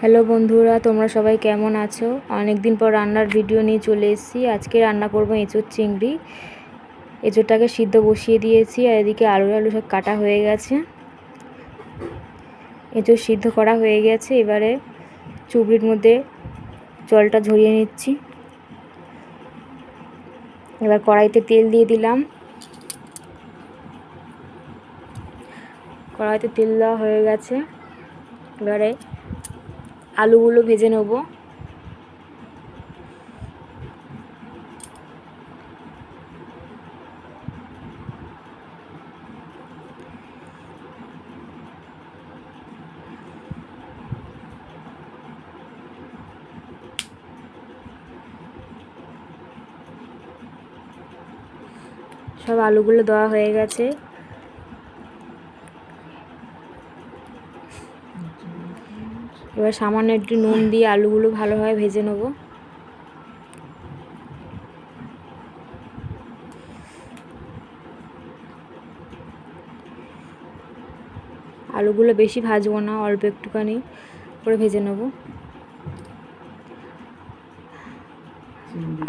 Hello বন্ধুরা, তোমরা সবাই কেমন আছো? অনেক দিন পর রান্নার ভিডিও নিয়ে চলে এসেছি। আজকে রান্না করব এঁচোড় চিংড়ি। এঁচোড়টাকে সিদ্ধ বসিয়ে দিয়েছি, আর এদিকে আলু সব কাটা হয়ে গেছে। এঁচোড় সিদ্ধ করা হয়ে গেছে। এবারে চুবড়ির মধ্যে জলটা ঝরিয়ে নিচ্ছি। এবার কড়াইতে তেল দিয়ে দিলাম। কড়াইতে তেল দেওয়া হয়ে গেছে। এবারে আলুগুলো ভেজে নেব। সব আলুগুলো দেওয়া হয়ে গেছে। এবার সামান্য একটু নুন দিয়ে আলুগুলো ভালোভাবে ভেজে নেব। আলুগুলো বেশি ভাজবো না, অল্প একটুখানি করে ভেজে নেব।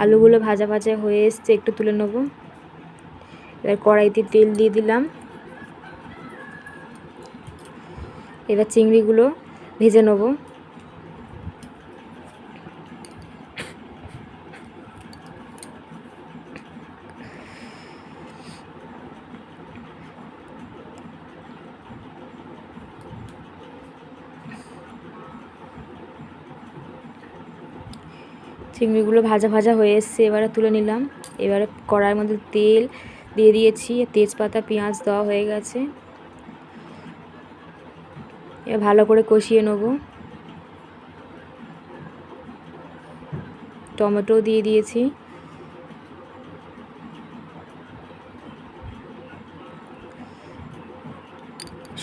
আলুগুলো ভাজা ভাজা হয়ে এসছে, একটু তুলে নেব। এবার কড়াইতে তেল দিয়ে দিলাম। এবার চিংড়িগুলো ভেজে নেব। চিংড়িগুলো ভাজা ভাজা হয়ে এসছে, এবারে তুলে নিলাম। এবারে কড়াইয়ের মধ্যে তেল দিয়ে দিয়েছি, তেজপাতা পেঁয়াজ দেওয়া হয়ে গেছে। এবার ভালো করে কষিয়ে নেব। টমেটো দিয়ে দিয়েছি।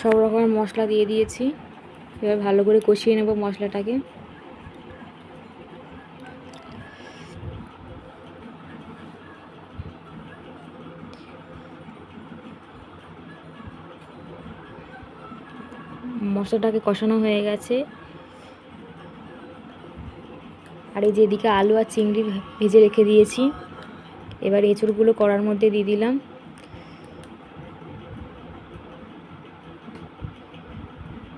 সব রকমের মশলা দিয়ে দিয়েছি। এবার ভালো করে কষিয়ে নেব মশলাটাকে। মশলাটাকে কষানো হয়ে গেছে। আর এই যে এদিকে আলু আর চিংড়ি ভেজে রেখে দিয়েছি। এবার এঁচড়গুলো কড়ার মধ্যে দিয়ে দিলাম।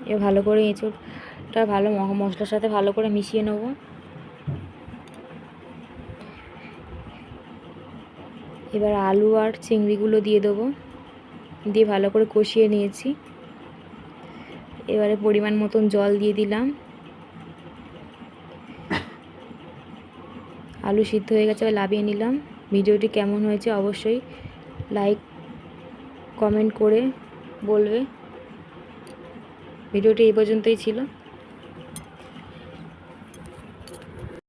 এবার ভালো করে এঁচড়টা ভালো মশলার সাথে ভালো করে মিশিয়ে নেব। এবার আলু আর চিংড়িগুলো দিয়ে দেবো, দিয়ে ভালো করে কষিয়ে নিয়েছি। এবারে পরিমাণ মতন জল দিয়ে দিলাম। আলু সিদ্ধ হয়ে গেছে, এবার নামিয়ে নিলাম। ভিডিওটি কেমন হয়েছে অবশ্যই লাইক কমেন্ট করে বলবে। ভিডিওটি এই পর্যন্তই ছিল।